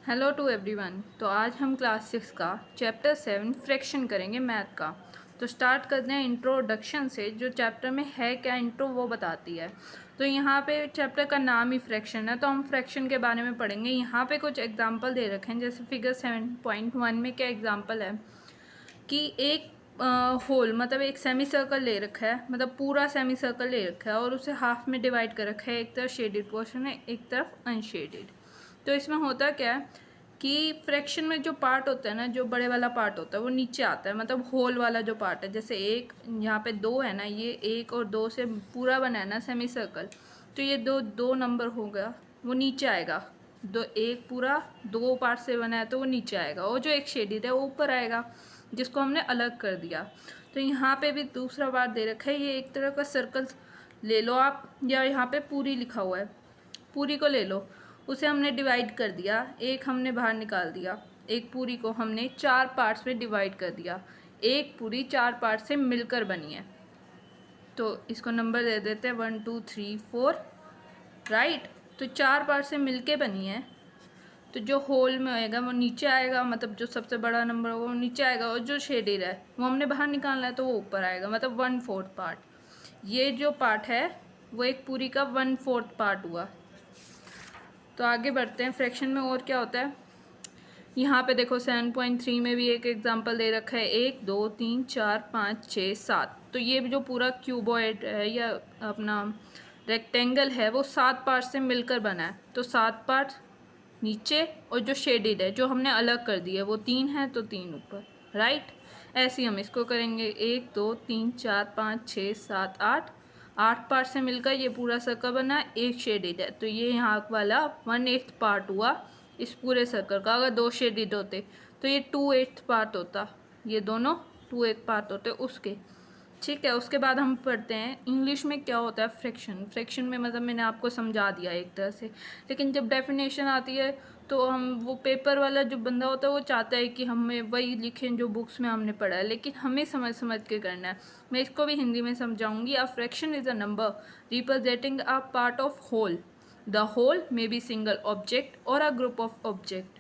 Hello to everyone. तो आज हम क्लास 6 का चैप्टर 7 फ्रैक्शन करेंगे मैथ का। तो स्टार्ट करते हैं इंट्रोडक्शन से। जो चैप्टर में है क्या इंट्रो वो बताती है। तो यहाँ पे चैप्टर का नाम ही फ्रैक्शन है, तो हम फ्रैक्शन के बारे में पढ़ेंगे। यहाँ पे कुछ एग्जांपल दे रखे हैं, जैसे फिगर 7.1 में क्या एग्जांपल है कि एक होल मतलब एक सेमी सर्कल ले रखा है, मतलब पूरा सेमी सर्कल ले रखा है और उसे हाफ में डिवाइड कर रखा है। एक तरफ शेडेड पोर्शन है, एक तरफ अनशेडेड। तो इसमें होता क्या है कि फ्रैक्शन में जो पार्ट होता है ना, जो बड़े वाला पार्ट होता है वो नीचे आता है, मतलब होल वाला जो पार्ट है। जैसे एक यहाँ पे दो है ना, ये एक और दो से पूरा बना है ना सेमी सर्कल, तो ये दो दो नंबर होगा वो नीचे आएगा। दो एक पूरा दो पार्ट से बना है तो वो नीचे आएगा, और जो एक शेडेड है वो ऊपर आएगा, जिसको हमने अलग कर दिया। तो यहाँ पे भी दूसरा पार्ट दे रखा है, ये एक तरह का सर्कल ले लो आप, या यहाँ पे पूरी लिखा हुआ है, पूरी को ले लो। उसे हमने डिवाइड कर दिया, एक हमने बाहर निकाल दिया। एक पूरी को हमने चार पार्ट्स में डिवाइड कर दिया। एक पूरी चार पार्ट से मिलकर बनी है, तो इसको नंबर दे देते हैं 1 2 3 4, राइट। तो चार पार्ट से मिलके बनी है, तो जो होल में आएगा वो नीचे आएगा, मतलब जो सबसे बड़ा नंबर होगा वो नीचे आएगा, और जो शेडेड है वो हमने बाहर निकालना है तो वो ऊपर आएगा, मतलब 1/4 पार्ट। ये जो पार्ट है वो एक पूरी का 1/4 पार्ट हुआ। तो आगे बढ़ते हैं, फ्रैक्शन में और क्या होता है। यहाँ पे देखो 7.3 में भी एक एग्जांपल दे रखा है, 1 2 3 4 5 6 7। तो ये जो पूरा क्यूबॉइड है या अपना रेक्टेंगल है वो 7 पार्ट से मिलकर बना है। तो 7 पार्ट नीचे, और जो शेडेड है जो हमने अलग कर दी है वो 3 है तो 3 ऊपर, राइट। ऐसे ही हम इसको करेंगे, 1 2 3 4 5 6 7 8। 8 पार्ट से मिलकर ये पूरा सर्कल बना, एक शेडेड है, तो ये यहाँ वाला 1/8 पार्ट हुआ इस पूरे सर्कल का। अगर दो शेडेड होते तो ये 2/8 पार्ट होता, ये दोनों 2/8 पार्ट होते उसके, ठीक है। उसके बाद हम पढ़ते हैं इंग्लिश में क्या होता है फ्रैक्शन। फ्रैक्शन में मतलब मैंने आपको समझा दिया एक तरह से, लेकिन जब डेफिनेशन आती है तो हम वो पेपर वाला जो बंदा होता है वो चाहता है कि हमें वही लिखें जो बुक्स में हमने पढ़ा है, लेकिन हमें समझ समझ के करना है। मैं इसको भी हिंदी में समझाऊंगी। A fraction is a number representing a part of whole. The whole may be single object और a group of object.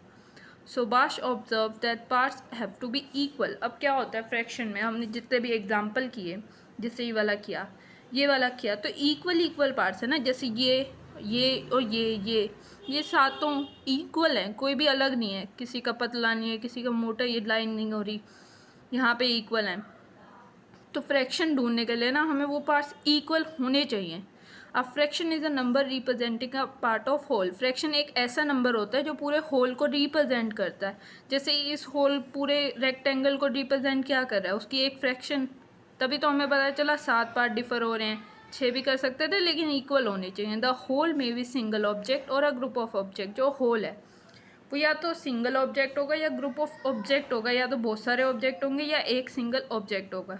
Subhash observe that parts have to be equal. अब क्या होता है फ्रैक्शन में, हमने जितने भी एग्जांपल किए, जैसे ये वाला किया, ये वाला किया, तो इक्वल इक्वल पार्ट्स है ना, जैसे ये और ये सातों इक्वल हैं, कोई भी अलग नहीं है, किसी का पतला नहीं है, किसी का मोटा, ये लाइन नहीं हो रही, यहाँ पे इक्वल हैं। तो फ्रैक्शन ढूंढने के लिए ना हमें वो पार्ट्स इक्वल होने चाहिए। A fraction is a number representing a part of whole. Fraction एक ऐसा नंबर होता है जो पूरे होल को रिप्रेजेंट करता है। जैसे इस होल पूरे रेक्टेंगल को रिप्रेजेंट क्या कर रहा है, उसकी एक फ्रैक्शन। तभी तो हमें पता चला 7 पार्ट डिफर हो रहे हैं, 6 भी कर सकते थे, लेकिन इक्वल होने चाहिए। द होल में भी सिंगल ऑब्जेक्ट और अ ग्रुप ऑफ ऑब्जेक्ट। जो होल है वो या तो सिंगल ऑब्जेक्ट होगा या ग्रुप ऑफ ऑब्जेक्ट होगा, या तो बहुत सारे ऑब्जेक्ट होंगे या एक सिंगल ऑब्जेक्ट होगा।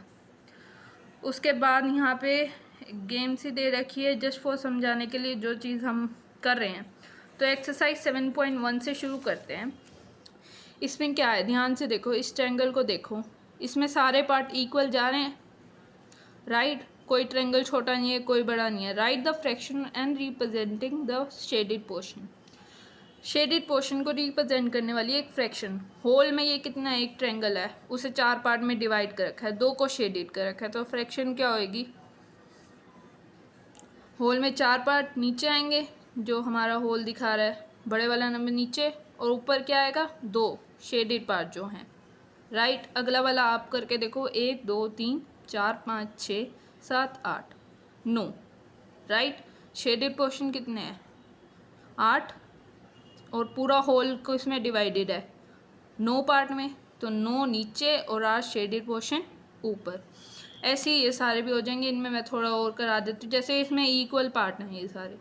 उसके बाद यहाँ पे गेम सी दे रखी है जस्ट फॉर समझाने के लिए जो चीज़ हम कर रहे हैं। तो एक्सरसाइज 7.1 से शुरू करते हैं। इसमें क्या है, ध्यान से देखो, इस ट्रायंगल को देखो, इसमें सारे पार्ट इक्वल जा रहे हैं, राइट। कोई ट्रायंगल छोटा नहीं है, कोई बड़ा नहीं है। Write the fraction and representing the shaded portion. Shaded portion को रिप्रेजेंट करने वाली एक फ्रैक्शन। होल में ये कितना है, एक ट्रायंगल है, उसे 4 पार्ट में डिवाइड कर रखा है, 2 को शेडेड कर रखा है, तो फ्रैक्शन क्या होगी, होल में 4 पार्ट नीचे आएंगे, जो हमारा होल दिखा रहा है बड़े वाला नंबर नीचे, और ऊपर क्या आएगा, 2 शेडेड पार्ट जो हैं, राइट। अगला वाला आप करके देखो, 1 2 3 4 5 6 7 8 9, राइट। शेडेड पोर्शन कितने हैं, 8, और पूरा होल को इसमें डिवाइडेड है 9 पार्ट में, तो 9 नीचे और 8 शेडेड पोर्शन ऊपर। ऐसे ही ये सारे भी हो जाएंगे। इनमें मैं थोड़ा और करा देती हूँ, जैसे इसमें इक्वल पार्ट हैं ये सारे,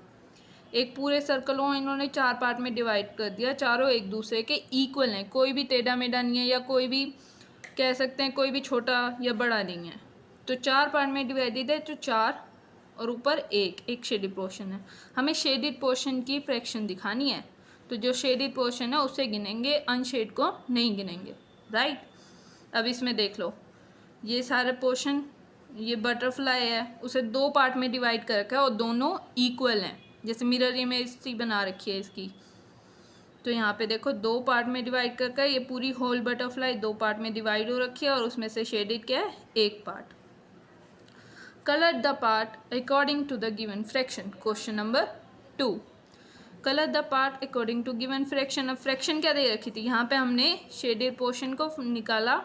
एक पूरे सर्कल को इन्होंने 4 पार्ट में डिवाइड कर दिया, चारों एक दूसरे के इक्वल हैं, कोई भी टेढ़ा मेढ़ा नहीं है, या कोई भी कह सकते हैं कोई भी छोटा या बड़ा नहीं है। तो 4 पार्ट में डिवाइडेड है, तो 4 और ऊपर एक शेडेड पोर्शन है। हमें शेडेड पोर्शन की फ्रैक्शन दिखानी है, तो जो शेडेड पोर्शन है उसे गिनेंगे, अनशेड को नहीं गिनेंगे, राइट। अब इसमें देख लो, ये सारे पोर्शन, ये बटरफ्लाई है, उसे 2 पार्ट में डिवाइड कर रखा है और दोनों इक्वल हैं, जैसे मिरर इमेज सी बना रखी है इसकी, तो यहाँ पे देखो 2 पार्ट में डिवाइड करके ये पूरी होल बटरफ्लाई 2 पार्ट में डिवाइड हो रखी है और उसमें से शेडेड क्या है, 1 part. Colour the part according to the given fraction. Question number 2, colour the part according to given fraction. अब फ्रैक्शन क्या दे रखी थी, यहाँ पे हमने शेडेड पोर्शन को निकाला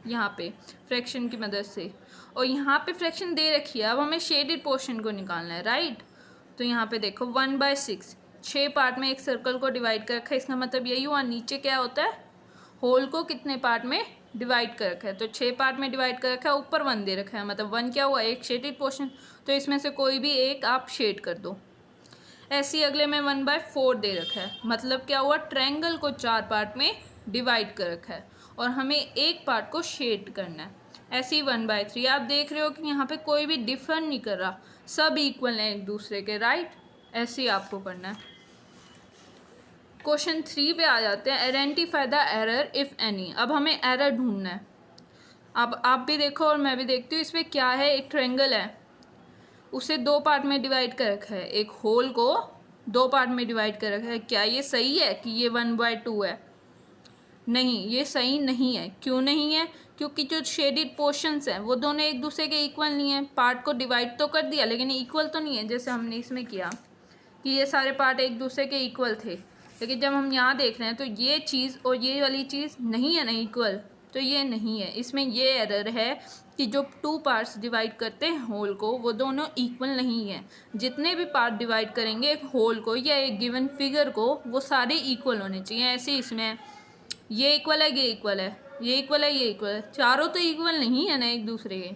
यहाँ पे फ्रैक्शन की मदद से, और यहाँ पे फ्रैक्शन दे रखी है, अब हमें शेडेड पोर्शन को निकालना है, राइट। तो यहाँ पे देखो 1/6, 6 पार्ट में एक सर्कल को डिवाइड कर रखा है, इसका मतलब यही हुआ। नीचे क्या होता है, होल को कितने पार्ट में डिवाइड कर रखा है, तो 6 पार्ट में डिवाइड कर रखा है, ऊपर 1 दे रखा है, मतलब 1 क्या हुआ, एक शेडेड पोर्शन। तो इसमें से कोई भी एक आप शेड कर दो। ऐसे ही अगले में 1/4 दे रखा है, मतलब क्या हुआ, ट्रायंगल को 4 पार्ट में डिवाइड कर रखा है और हमें एक पार्ट को शेड करना है। ऐसे ही 1/3। आप देख रहे हो कि यहाँ पे कोई भी डिफर नहीं कर रहा, सब इक्वल हैं एक दूसरे के, राइट। ऐसे ही आपको करना है। क्वेश्चन 3 पे आ जाते हैं। Identify the error if any. अब हमें एरर ढूंढना है। अब आप भी देखो और मैं भी देखती हूँ, इसमें क्या है, एक ट्रायंगल है, उसे 2 पार्ट में डिवाइड कर रखा है, एक होल को 2 पार्ट में डिवाइड कर रखा है। क्या ये सही है कि ये 1/2 है? नहीं, ये सही नहीं है। क्यों नहीं है? क्योंकि जो शेडेड पोर्शंस हैं वो दोनों एक दूसरे के इक्वल नहीं है। पार्ट को डिवाइड तो कर दिया लेकिन इक्वल तो नहीं है, जैसे हमने इसमें किया कि ये सारे पार्ट एक दूसरे के इक्वल थे, लेकिन जब हम यहाँ देख रहे हैं तो ये चीज़ और ये वाली चीज़ नहीं है ना इक्वल, तो ये नहीं है। इसमें ये एरर है कि जो 2 पार्ट्स डिवाइड करते हैं होल को, वो दोनों इक्वल नहीं है। जितने भी पार्ट डिवाइड करेंगे एक होल को या एक गिवन फिगर को, वो सारे इक्वल होने चाहिए। ऐसे इसमें ये इक्वल है, ये इक्वल है, ये इक्वल है, ये इक्वल है, चारों तो इक्वल नहीं है ना एक दूसरे के।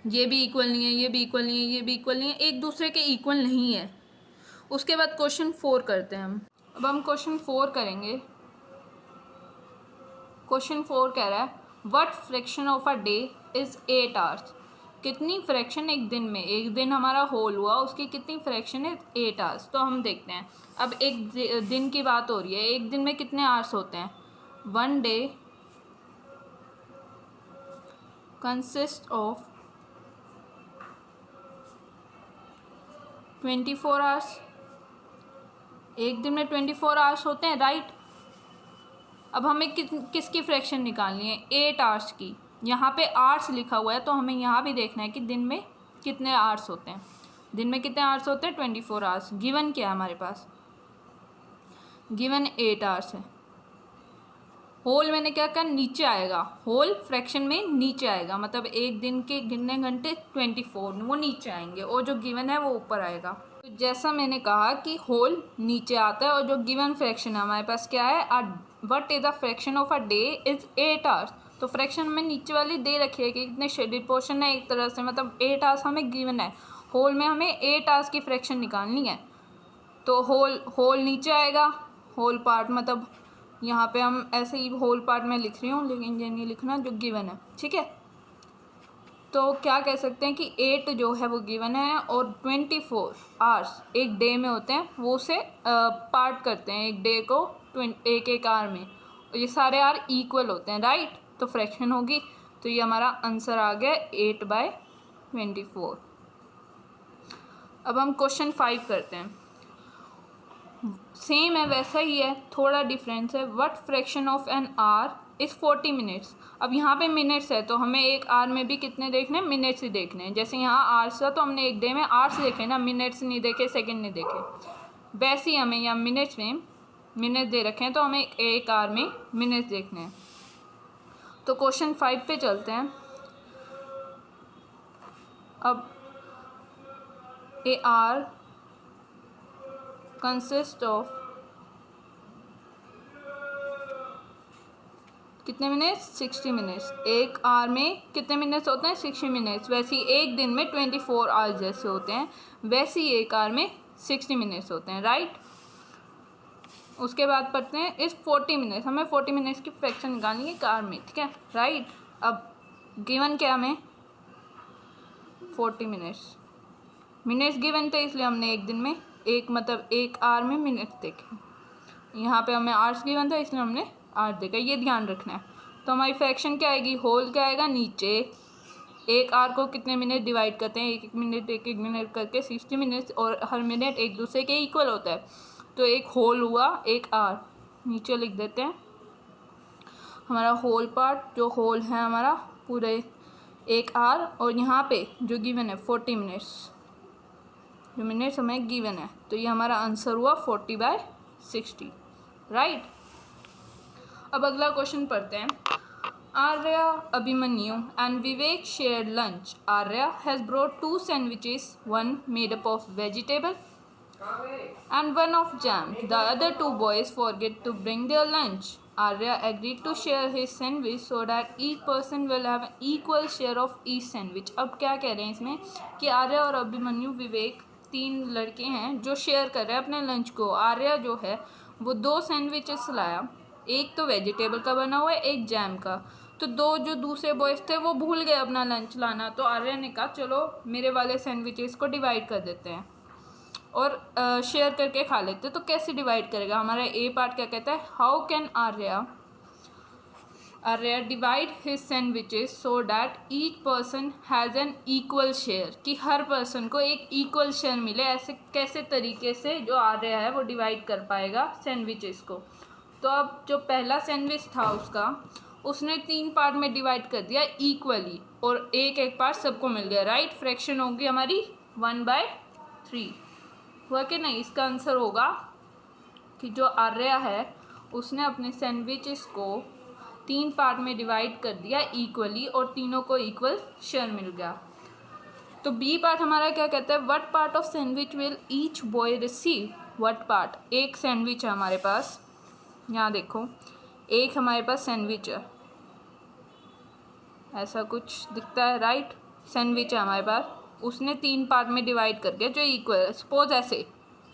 ये भी इक्वल नहीं है, ये भी इक्वल नहीं है, ये भी इक्वल नहीं है, एक दूसरे के इक्वल नहीं है। उसके बाद क्वेश्चन 4 करते हैं हम। अब हम क्वेश्चन 4 करेंगे। क्वेश्चन 4 कह रहा है what fraction of a day is 8 hours. कितनी फ्रैक्शन एक दिन में, एक दिन हमारा होल हुआ उसकी कितनी फ्रैक्शन है, 8 आवर्स। तो हम देखते हैं। अब एक दिन की बात हो रही है, एक दिन में कितने आवर्स होते हैं। 1 डे कंसिस्ट ऑफ 24 आवर्स। एक दिन में 24 आवर्स होते हैं, राइट। अब हमें किसकी फ्रैक्शन निकालनी है, 8 आवर्स की। यहाँ पे आवर्स लिखा हुआ है तो हमें यहाँ भी देखना है कि दिन में कितने आवर्स होते हैं। दिन में कितने आवर्स होते हैं, 24 आवर्स। गिवन क्या है हमारे पास, गिवन 8 आवर्स है। होल मैंने क्या कहा, नीचे आएगा, होल फ्रैक्शन में नीचे आएगा, मतलब एक दिन के गिनने घंटे 24 वो नीचे आएंगे और जो गिवन है वो ऊपर आएगा। तो जैसा मैंने कहा कि होल नीचे आता है और जो गिवन फ्रैक्शन है हमारे पास क्या है, what is the fraction of a day is 8 hours. तो फ्रैक्शन में नीचे वाली दे रखी है कि कितने शेडेड पोर्शन है एक तरह से, मतलब 8 आवर्स हमें गिवन है। होल में हमें 8 आवर्स की फ्रैक्शन निकालनी है। तो होल नीचे आएगा, होल पार्ट मतलब यहाँ पे हम ऐसे ही होल पार्ट में लिख रही हूँ लेकिन ये नहीं लिखना जो गिवन है, ठीक है। तो क्या कह सकते हैं कि 8 जो है वो गिवन है और 24 आवर्स एक डे में होते हैं, वो उसे पार्ट करते हैं एक डे को एक एक आवर में, और ये सारे आवर इक्वल होते हैं, राइट। तो फ्रैक्शन होगी, तो ये हमारा आंसर आ गया 8/24। अब हम क्वेश्चन 5 करते हैं। सेम है, वैसा ही है, थोड़ा डिफरेंस है। What fraction of an hour is 40 minutes. अब यहाँ पे मिनट्स है तो हमें एक आवर में भी कितने देखने हैं, मिनट्स ही देखने हैं। जैसे यहाँ आवर्स था तो हमने एक डे में आवर्स देखे ना, मिनट्स नहीं देखे, सेकंड नहीं देखे। वैसे ही हमें यहाँ मिनट्स में मिनट दे रखे हैं तो हमें एक आवर में मिनट्स देखने हैं। तो क्वेश्चन 5 पे चलते हैं। अब ए आवर कंसिस्ट ऑफ कितने मिनट्स, 60 मिनट्स। एक आवर में कितने मिनट्स होते हैं, 60 मिनट्स। वैसे ही एक दिन में 24 आवर्स जैसे होते हैं, वैसे ही एक आवर में 60 मिनट्स होते हैं, राइट। उसके बाद पढ़ते हैं इस 40 मिनट्स। हमें 40 मिनट्स की फ्रैक्शन निकालनी है एक आवर में, ठीक है, राइट। अब गिवन क्या हमें, 40 मिनट्स। मिनट्स गिवन थे इसलिए हमने एक दिन में एक मतलब एक आवर में मिनट्स देखे। यहाँ पे हमें आवर्स गिवन था इसलिए हमने आवर्स देखा, ये ध्यान रखना है। तो हमारी फ्रैक्शन क्या आएगी, होल क्या आएगा नीचे, एक आवर को कितने मिनट डिवाइड करते हैं, एक एक मिनट करके 60 मिनट्स, और हर मिनट एक दूसरे के इक्वल होता है। तो एक होल हुआ, एक आर नीचे लिख देते हैं। हमारा होल पार्ट, जो होल है हमारा पूरे एक आर, और यहाँ पे जो गिवन है 40 मिनट्स, जो मिनट्स हमें गिवन है, तो ये हमारा आंसर हुआ 40/60, राइट। अब अगला क्वेश्चन पढ़ते हैं। Arya, Abhimanyu and Vivek shared lunch. Arya has brought 2 sandwiches, one made up of vegetable and one of jam. The other 2 boys forget to bring their lunch. Arya agreed to share his sandwich so that each person will have an equal share of each sandwich. अब क्या कह रहे हैं इसमें कि आर्या और अभिमन्यु, विवेक 3 लड़के हैं जो शेयर कर रहे हैं अपने लंच को। आर्या जो है वो 2 सैंडविचेस लाया, एक तो वेजिटेबल का बना हुआ है, एक जैम का। तो 2 जो दूसरे बॉयज़ थे वो भूल गए अपना लंच लाना, तो आर्या ने कहा चलो मेरे वाले सैंडविचेस को डिवाइड कर देते हैं और शेयर करके खा लेते। तो कैसे डिवाइड करेगा? हमारा ए पार्ट क्या कहता है, how can Arya divide his sandwiches so that each person has an equal share, कि हर पर्सन को एक इक्वल शेयर मिले। ऐसे कैसे तरीके से जो आर्या है वो डिवाइड कर पाएगा सैंडविचेस को? तो अब जो पहला सैंडविच था उसने 3 पार्ट में डिवाइड कर दिया इक्वली, और एक पार्ट सबको मिल गया, राइट। फ्रैक्शन होगी हमारी 1/3, हुआ कि नहीं? इसका आंसर होगा कि जो आर्या है उसने अपने सैंडविचेस को 3 पार्ट में डिवाइड कर दिया इक्वली, और तीनों को इक्वल शेयर मिल गया। तो बी पार्ट हमारा क्या कहता है, what part of sandwich will each boy receive? What part, एक सैंडविच है हमारे पास, यहाँ देखो एक हमारे पास सैंडविच है, ऐसा कुछ दिखता है, राइट। सैंडविच है हमारे पास, उसने 3 पार्ट में डिवाइड कर दिया जो इक्वल, सपोज ऐसे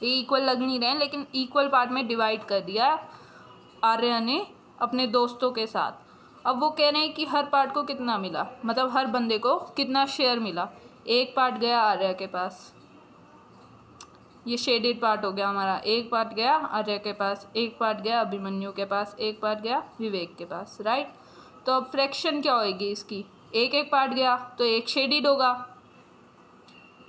ये इक्वल लग नहीं रहे हैं लेकिन इक्वल पार्ट में डिवाइड कर दिया आर्या ने अपने दोस्तों के साथ। अब वो कह रहे हैं कि हर पार्ट को कितना मिला, मतलब हर बंदे को कितना शेयर मिला। एक पार्ट गया आर्या के पास, ये शेडेड पार्ट हो गया हमारा, एक पार्ट गया आर्या के पास, एक पार्ट गया अभिमन्यु के पास, एक पार्ट गया विवेक के पास, राइट। तो अब फ्रैक्शन क्या होएगी इसकी, एक पार्ट गया तो एक शेडेड होगा,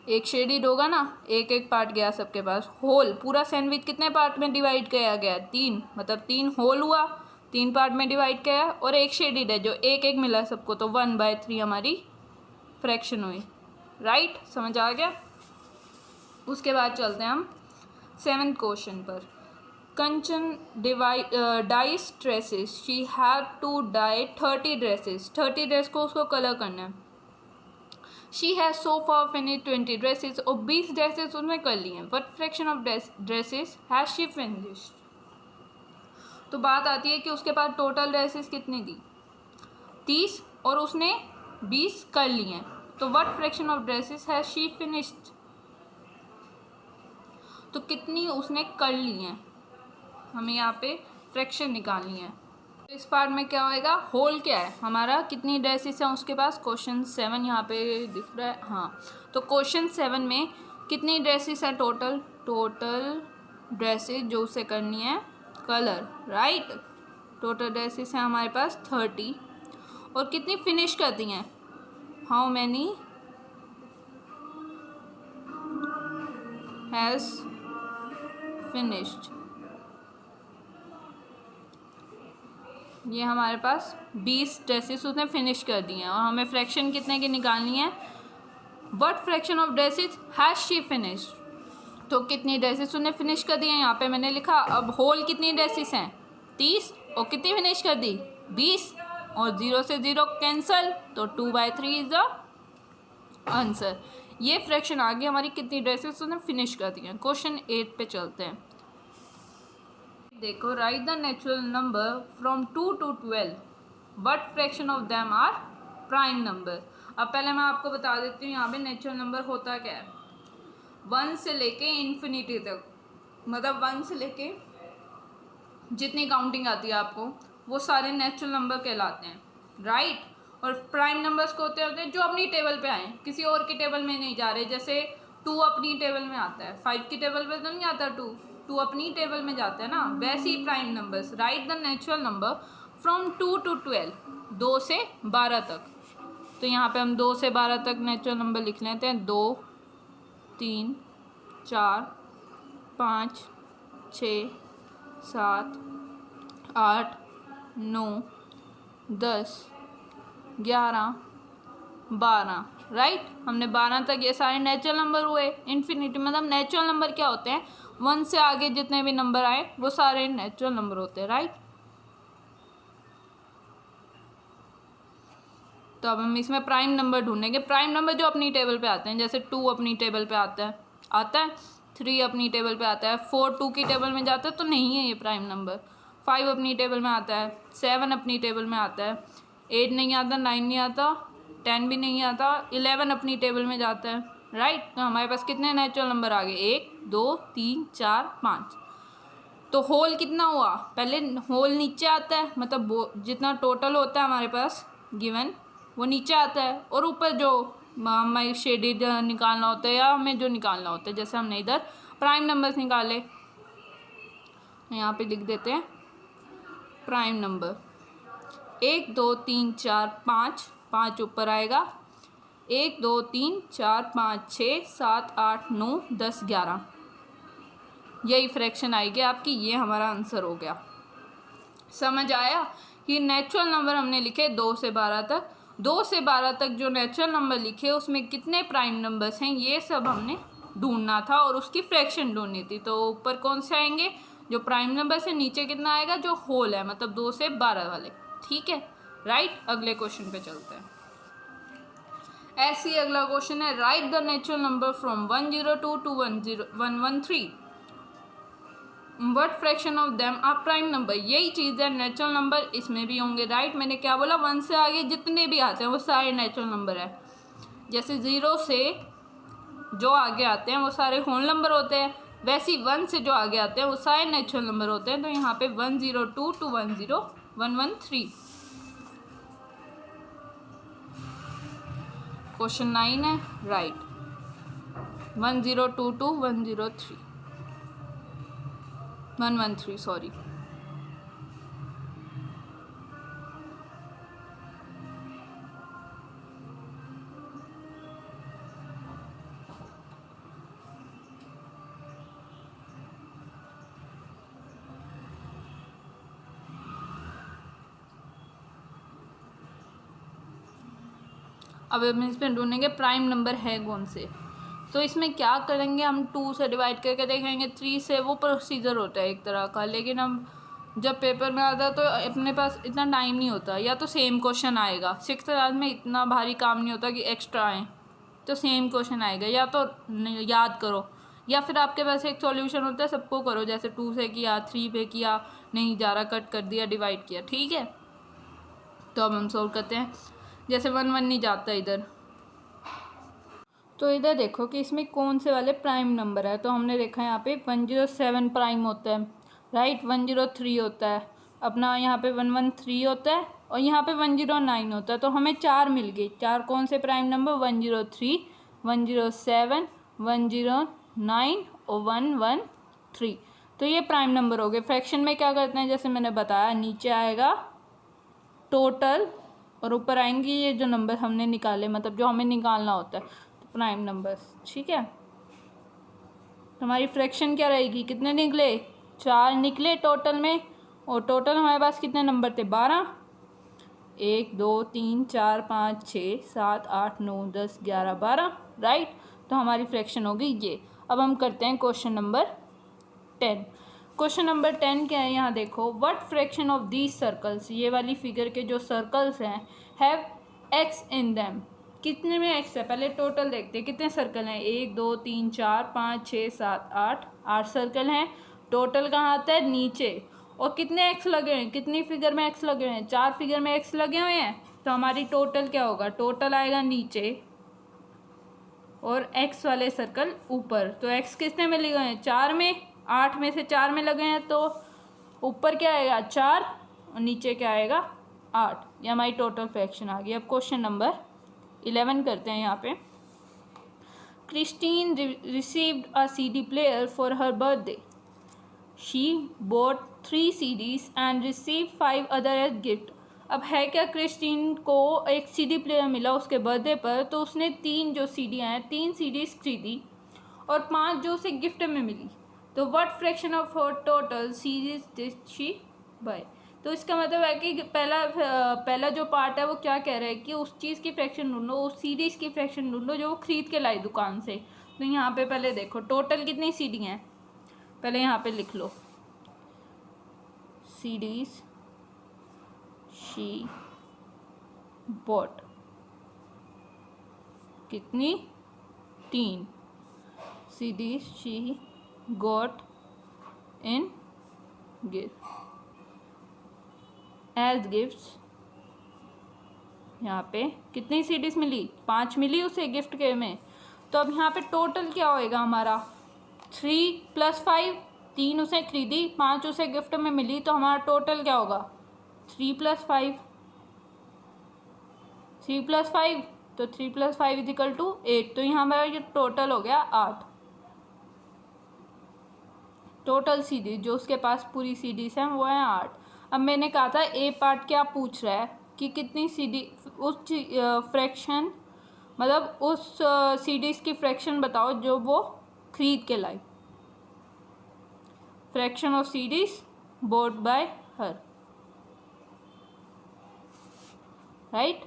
एक शेडेड होगा ना, एक पार्ट गया सबके पास। होल, पूरा सैंडविच कितने पार्ट में डिवाइड किया गया? 3, मतलब 3 होल हुआ, 3 पार्ट में डिवाइड किया, और एक शेडेड है जो एक मिला सबको, तो 1/3 हमारी फ्रैक्शन हुई, राइट। समझ आ गया? उसके बाद चलते हैं हम 7th क्वेश्चन पर। Kanchan dyes dresses, she have to dye 30 dresses, 30 dress को उसको कलर करना है। She has so far finished 20 dresses, और 20 ड्रेसेस उसने कर ली हैं। What fraction of dresses has she finished? तो बात आती है कि उसके पास टोटल ड्रेसेस कितनी थी, 30, और उसने 20 कर ली हैं, तो what fraction of dresses has she finished? तो कितनी उसने कर ली हैं, हमें यहाँ पे फ्रैक्शन निकालनी है। तो इस पार्ट में क्या होएगा, होल क्या है हमारा, कितनी ड्रेसेस हैं उसके पास, क्वेश्चन 7 यहाँ पे दिख रहा है, हाँ। तो क्वेश्चन 7 में कितनी ड्रेसेस है टोटल ड्रेसेस जो उसे करनी है कलर, राइट। टोटल ड्रेसेस हैं हमारे पास 30, और कितनी फिनिश कर दी हैं, हाउ मैनी हैज़ फिनिश्ड? ये हमारे पास 20 ड्रेसेस उसने फिनिश कर दी हैं, और हमें फ्रैक्शन कितने की निकालनी है, what fraction of dresses has she finished? तो कितनी ड्रेसेस उसने फिनिश कर दी हैं, यहाँ पे मैंने लिखा। अब होल कितनी ड्रेसेस हैं, 30, और कितनी फिनिश कर दी, 20, और 0 से 0 कैंसल, तो 2/3 इज द आंसर। ये फ्रैक्शन आ गई हमारी, कितनी ड्रेसेस उसने फिनिश कर दी हैं। क्वेश्चन 8 पे चलते हैं। देखो, write the natural number from 2 to 12, what fraction of them are prime number. अब पहले मैं आपको बता देती हूँ यहाँ पे नेचुरल नंबर होता क्या है। 1 से लेके इन्फिनिटी तक, मतलब 1 से लेके जितनी काउंटिंग आती है आपको, वो सारे नेचुरल नंबर कहलाते हैं, राइट। और प्राइम नंबर्स को होते हैं जो अपनी टेबल पे आए, किसी और की टेबल में नहीं जा रहे। जैसे 2 अपनी टेबल में आता है, 5 की टेबल पे तो नहीं आता 2 अपनी टेबल में जाता है ना, वैसे ही prime numbers. Write the natural number from 2 to 12, 2 से 12 तक। तो यहाँ पे हम 2 से 12 तक नेचुरल नंबर लिख लेते हैं। 2, 3, 4, 5, 6 7 8 9 10 11 12, राइट। हमने 12 तक ये सारे नेचुरल नंबर हुए। इन्फिनिटी मतलब नेचुरल नंबर क्या होते हैं, 1 से आगे जितने भी नंबर आए वो सारे नेचुरल नंबर होते हैं, राइट। तो अब हम इसमें प्राइम नंबर ढूंढेंगे। प्राइम नंबर जो अपनी टेबल पे आते हैं, जैसे 2 अपनी टेबल पे आता है 3 अपनी टेबल पे आता है, 4 2 की टेबल में जाता है तो नहीं है ये प्राइम नंबर। 5 अपनी टेबल में आता है, 7 अपनी टेबल में आता है, 8 नहीं आता, 9 नहीं आता, 10 भी नहीं आता, 11 अपनी टेबल में जाता है, राइट। तो हमारे पास कितने नेचुरल नंबर आ गए, 1 2 3 4 5। तो होल कितना हुआ, पहले होल नीचे आता है, मतलब वो जितना टोटल होता है हमारे पास गिवन वो नीचे आता है, और ऊपर जो हमें शेडेड निकालना होता है या हमें जो निकालना होता है, जैसे हमने इधर प्राइम नंबर्स निकाले, यहाँ पे लिख देते हैं प्राइम नंबर 1 2 3 4 5, 5 ऊपर आएगा, 1 2 3 4 5 6 7 8 9 10 11, यही फ्रैक्शन आएगी आपकी। ये हमारा आंसर हो गया। समझ आया कि नेचुरल नंबर हमने लिखे 2 से 12 तक, 2 से 12 तक जो नेचुरल नंबर लिखे उसमें कितने प्राइम नंबर्स हैं ये सब हमने ढूंढना था और उसकी फ्रैक्शन ढूंढनी थी। तो ऊपर कौन से आएंगे जो प्राइम नंबर से, नीचे कितना आएगा जो होल है, मतलब 2 से 12 वाले, ठीक है, राइट। अगले क्वेश्चन पे चलते हैं। ऐसे ही अगला क्वेश्चन है, write the natural number from 102 to 113, what fraction of them are prime number. यही चीज़ है, नेचुरल नंबर इसमें भी होंगे, राइट। मैंने क्या बोला, 1 से आगे जितने भी आते हैं वो सारे नेचुरल नंबर है। जैसे 0 से जो आगे आते हैं वो सारे होल नंबर होते हैं, वैसे ही 1 से जो आगे आते हैं वो सारे नेचुरल नंबर होते हैं। तो यहाँ पे 102 टू 113। क्वेश्चन 9 है, राइट 102 टू 113 सॉरी। अब हम इसमें ढूंढेंगे प्राइम नंबर है कौन से। तो इसमें क्या करेंगे, हम 2 से डिवाइड करके देखेंगे, 3 से, वो प्रोसीजर होता है एक तरह का, लेकिन हम जब पेपर में आता है तो अपने पास इतना टाइम नहीं होता, या तो सेम क्वेश्चन आएगा, 6th क्लास में इतना भारी काम नहीं होता कि एक्स्ट्रा आए, तो सेम क्वेश्चन आएगा, या तो याद करो या फिर आपके पास एक सॉल्यूशन होता है, सबको करो, जैसे 2 से किया, 3 पे किया, नहीं जा रहा कट कर दिया, डिवाइड किया, ठीक है। तो अब हम सोल्व करते हैं। जैसे 1 1 नहीं जाता इधर, तो इधर देखो कि इसमें कौन से वाले प्राइम नंबर है। तो हमने देखा यहाँ पे 107 प्राइम होता है, राइट, 103 होता है, अपना यहाँ पे 113 होता है, और यहाँ पे 109 होता है। तो हमें 4 मिल गए। 4 कौन से प्राइम नंबर, 103 107 109 और 113। तो ये प्राइम नंबर हो गए। फ्रैक्शन में क्या करते हैं, जैसे मैंने बताया, नीचे आएगा टोटल और ऊपर आएंगे ये जो नंबर हमने निकाले, मतलब जो हमें निकालना होता है, तो प्राइम नंबर्स, ठीक है। तो हमारी फ्रैक्शन क्या रहेगी, कितने निकले, 4 निकले टोटल में, और टोटल हमारे पास कितने नंबर थे, 12, 1 2 3 4 5 6 7 8 9 10 11 12, राइट। तो हमारी फ्रैक्शन होगी ये। अब हम करते हैं क्वेश्चन नंबर 10। क्वेश्चन नंबर 10 क्या है, यहाँ देखो, what fraction of these circles, ये वाली फिगर के जो सर्कल्स हैं, हैव एक्स इन देम, कितने में एक्स है, पहले टोटल देखते हैं कितने सर्कल हैं, 1 2 3 4 5 6 7 8 सर्कल हैं। टोटल कहाँ आता है, नीचे, और कितने एक्स लगे हैं, कितनी फिगर में एक्स लगे हुए हैं, 4 फिगर में एक्स लगे हुए हैं। तो हमारी टोटल क्या होगा, टोटल आएगा नीचे और एक्स वाले सर्कल ऊपर। तो एक्स कितने में लगे हैं, 4 में, 8 में से 4 में लगे हैं, तो ऊपर क्या आएगा 4 और नीचे क्या आएगा 8। ये हमारी टोटल फ्रैक्शन आ गई। अब क्वेश्चन नंबर 11 करते हैं। यहाँ पे Christine received a CD player for her birthday, she bought 3 CDs and received 5 other as gift. अब है क्या, क्रिस्टीन को एक CD प्लेयर मिला उसके बर्थडे पर, तो उसने 3 जो CD हैं, 3 CDs खरीदी और 5 जो उसे गिफ्ट में मिली। तो what fraction of her total सीरीज डिड शी बाय। तो इसका मतलब है कि पहला जो पार्ट है वो क्या कह रहा है कि उस चीज़ की फ्रैक्शन ढूंढो, उस सीरीज़ की फ्रैक्शन ढूंढो जो वो खरीद के लाई दुकान से। तो यहाँ पे पहले देखो टोटल कितनी सीडी हैं, पहले यहाँ पे लिख लो सीरीज शी बॉट, कितनी 3 सीरीज she got in gift as gifts. यहाँ पे कितनी सीडीज मिली, 5 मिली उसे गिफ्ट के में। तो अब यहाँ पे टोटल क्या होएगा हमारा 3 + 5, 3 उसे खरीदी, 5 उसे गिफ्ट में मिली, तो हमारा टोटल क्या होगा 3 + 5, 3 + 5, तो 3 + 5 = 8। तो यहाँ हमारा ये टोटल हो गया 8 टोटल सीरीज जो उसके पास पूरी सीरीज हैं वो है 8। अब मैंने कहा था ए पार्ट क्या पूछ रहा है कि कितनी सीडी उस फ्रैक्शन मतलब उस सीरीज की फ्रैक्शन बताओ जो वो खरीद के लाई, fraction of series bought by her, right.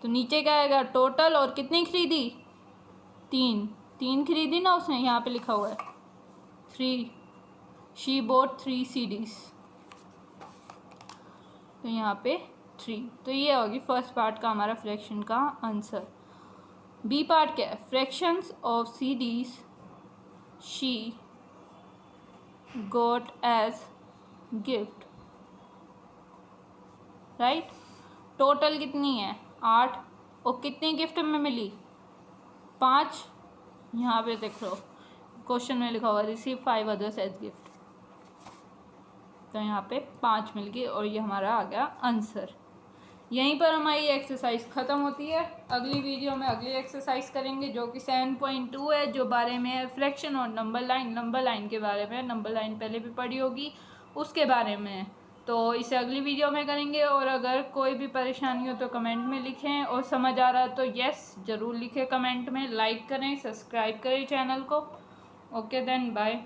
तो नीचे क्या आएगा टोटल और कितनी खरीदी 3 खरीदी ना उसने, यहाँ पे लिखा हुआ है 3, शी बॉट 3 सीडीज, तो यहाँ पे 3। तो ये होगी फर्स्ट पार्ट का हमारा फ्रैक्शन का आंसर। बी पार्ट क्या है, fractions of CDs she got as gift, right. Total कितनी है 8 और कितनी गिफ्ट में मिली 5। यहाँ पे देख लो क्वेश्चन में लिखा हुआ रिसीव 5 अदर्स एज गिफ्ट, तो यहाँ पे 5 मिल गई और ये हमारा आ गया आंसर। यहीं पर हमारी एक्सरसाइज ख़त्म होती है। अगली वीडियो में अगली एक्सरसाइज करेंगे जो कि 7.2 है, जो बारे में है फ्रैक्शन और नंबर लाइन के बारे में। नंबर लाइन पहले भी पढ़ी होगी, उसके बारे में है। तो इसे अगली वीडियो में करेंगे। और अगर कोई भी परेशानी हो तो कमेंट में लिखें, और समझ आ रहा तो यस ज़रूर लिखें कमेंट में, लाइक करें, सब्सक्राइब करें चैनल को। Okay then bye.